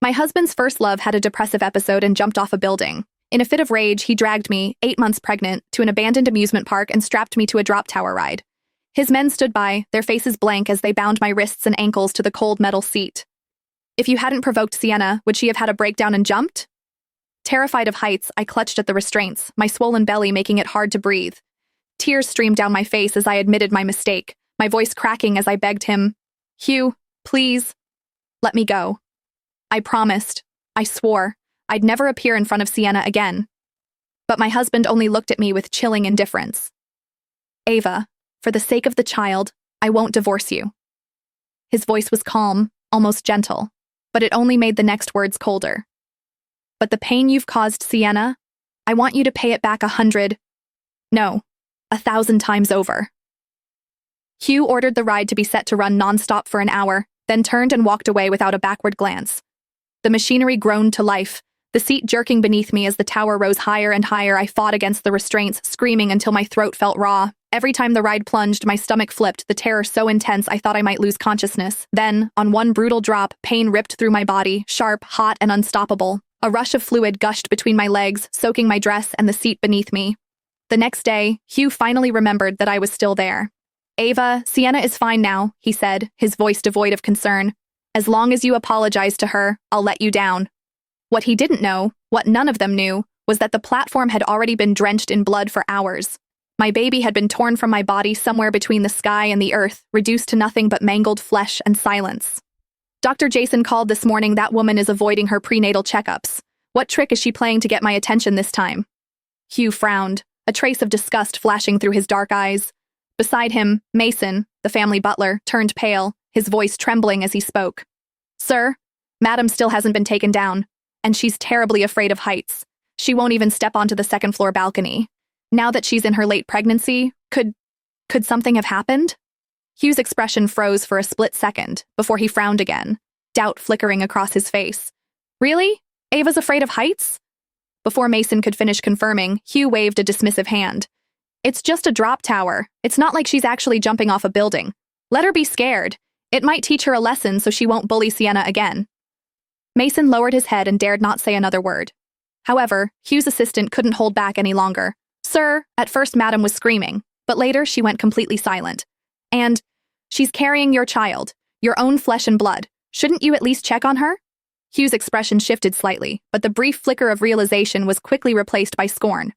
My husband's first love had a depressive episode and jumped off a building. In a fit of rage, he dragged me, 8 months pregnant, to an abandoned amusement park and strapped me to a drop tower ride. His men stood by, their faces blank as they bound my wrists and ankles to the cold metal seat. If you hadn't provoked Sienna, would she have had a breakdown and jumped? Terrified of heights, I clutched at the restraints, my swollen belly making it hard to breathe. Tears streamed down my face as I admitted my mistake, my voice cracking as I begged him, "Hugh, please, let me go." I promised, I swore, I'd never appear in front of Sienna again. But my husband only looked at me with chilling indifference. "Ava, for the sake of the child, I won't divorce you." His voice was calm, almost gentle, but it only made the next words colder. "But the pain you've caused Sienna, I want you to pay it back 100, no, 1,000 times over." Hugh ordered the ride to be set to run nonstop for an hour, then turned and walked away without a backward glance. The machinery groaned to life, the seat jerking beneath me as the tower rose higher and higher. I fought against the restraints, screaming until my throat felt raw. Every time the ride plunged, my stomach flipped, the terror so intense I thought I might lose consciousness. Then, on one brutal drop, pain ripped through my body, sharp, hot, and unstoppable. A rush of fluid gushed between my legs, soaking my dress and the seat beneath me. The next day, Hugh finally remembered that I was still there. "Ava, Sienna is fine now," he said, his voice devoid of concern. "As long as you apologize to her, I'll let you down." What he didn't know, what none of them knew, was that the platform had already been drenched in blood for hours. My baby had been torn from my body somewhere between the sky and the earth, reduced to nothing but mangled flesh and silence. Dr. Jason called this morning. That woman is avoiding her prenatal checkups. What trick is she playing to get my attention this time? Hugh frowned, a trace of disgust flashing through his dark eyes. Beside him, Mason, the family butler, turned pale, his voice trembling as he spoke. "Sir, Madam still hasn't been taken down, and she's terribly afraid of heights. She won't even step onto the second-floor balcony. Now that she's in her late pregnancy, could something have happened?" Hugh's expression froze for a split second, before he frowned again, doubt flickering across his face. "Really? Ava's afraid of heights?" Before Mason could finish confirming, Hugh waved a dismissive hand. "It's just a drop tower. It's not like she's actually jumping off a building. Let her be scared. It might teach her a lesson so she won't bully Sienna again." Mason lowered his head and dared not say another word. However, Hugh's assistant couldn't hold back any longer. "Sir," at first Madam was screaming, but later she went completely silent. "And she's carrying your child, your own flesh and blood. Shouldn't you at least check on her?" Hugh's expression shifted slightly, but the brief flicker of realization was quickly replaced by scorn.